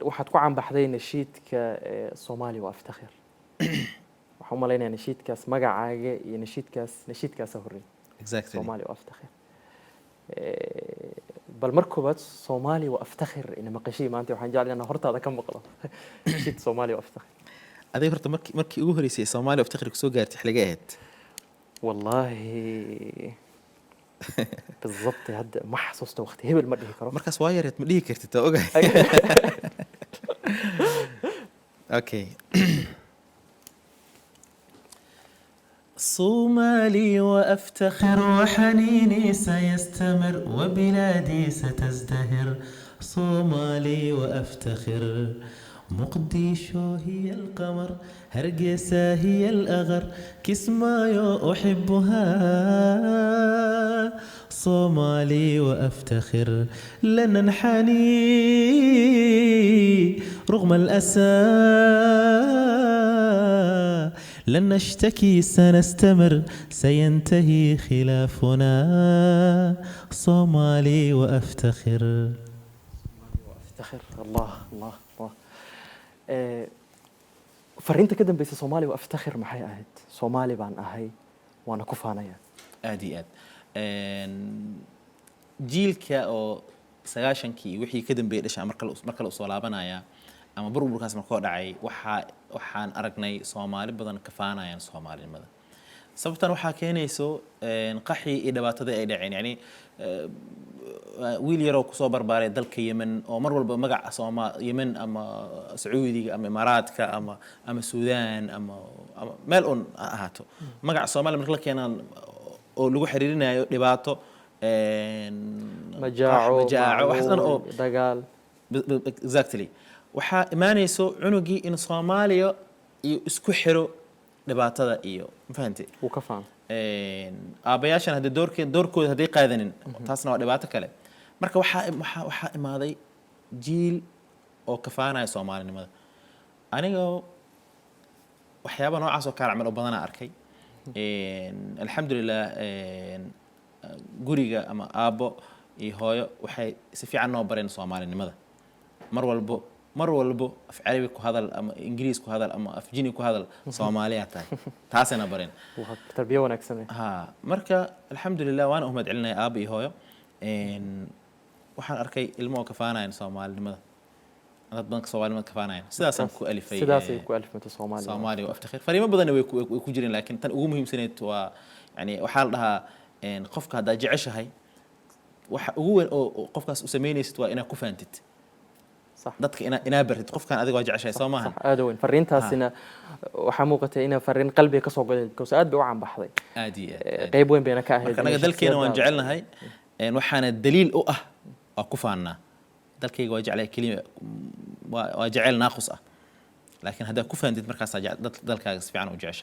waxaad ku caanbaxday nashiidka Soomaali waa aftakhir waxaan u maleynayaa nashiidkaas magacaaga iyo nashiidkaas horreey exactly Soomaali waa aftakhir bal markoobaad Soomaali waa aftakhir in maqashii maanta waxaan jeclahay inaan hortaada ka maqlo nashiid Soomaali waa aftakhir adiga horta markii ugu horeysay Soomaali waa aftakhir ku soo gaartay xilliga ahayd والله بالضبط هذا ما حسست وقت هبل ما دهي كرو markaas waa yareed ma dhihi kartid oo ogahay okay صومالي وأفتخر وحنيني سيستمر وبلادي ستزدهر صومالي وأفتخر مقديشو هي القمر هرقسة هي الأغر كسمايو أحبها صومالي وأفتخر لن ننحني رغم الأسى لن نشتكي سنستمر سينتهي خلافنا صومالي وأفتخر افتخر الله الله الله فرينتا كده بس Soomaali waa aftakhir maxay ahayd Soomaali baan ahay waana ku faanaya aad iyo aad jiilka oo 9kii wixii ka dambeeyay dhashay marka la soo laabanaya ama burburkaas markoo dhacay waxaan aragnay Soomaali badan ka faanayaan Soomaalinimada sababtan waxa keenayso qaxii iyo dhibaatada ay dhaceen yani wiil yaro ku soo barbaaray dalka Yemen oo mar walba magac Yemen ama Sacuudiga ama Imaaraadka ama Suudaan ama meel on ahaato magac Soomaali marka la keenan oo lagu xiriirinayo dhibaato majaaco waxsan oo dagaal exactly waxa imaanayso cunugii in Soomaaliya iyo isku xiro dhibaatada iyo ma fahantay uu ka faan aabayaashan hadda doorkooda haday qaadanin taasna waa dhibaato kale marka waxa imaaday jiil oo ka faanaya Soomaalinimada aniga waxyaabo noocaas oo kala camal oo badan arkay alxamdulillah guriga ama aabo iyo hooyo waxay si fiican noo bareen Soomaalinimada mar walbo af Carabi ku hadal ama Ingiriis ku hadal ama af Jini ku hadal Soomaaliya taasina bareen waxa tarbiya wanaagsan ha marka alxamdulillah waan u mahadcelinay aabo iyo hooyo waxaan arkay ilmo ka faanayaan Soomaalinimada dad badan Soomaalinimada ka faanayaan sidaasaan ku alifay Soomaali waa aftakhir fariimo badan way ku jireen laakiin tan ugu muhiimsaneed waa yani waxa la dhahaa qofka hada jeceshahay waxa ugu weyn oo qofkaas u sameynaysid waa inaad ku faantid صح dadka ina barid qofkan adiga waa jeceshay soo maahan aad weyn fariintaasina waxa muuqatay in fariin qalbiga ka soo galay because aad bay u caanbaxday aadi qayb weyn bayna ka ahayd anaga dalkeena waan jecelnahay waxaana daliil u ah waa ku faanaa dalkayga waa jeclay kaliya waa jecel naaqus ah laakiin hada ku faantid markaas dalkaaga si fiican u jeceshay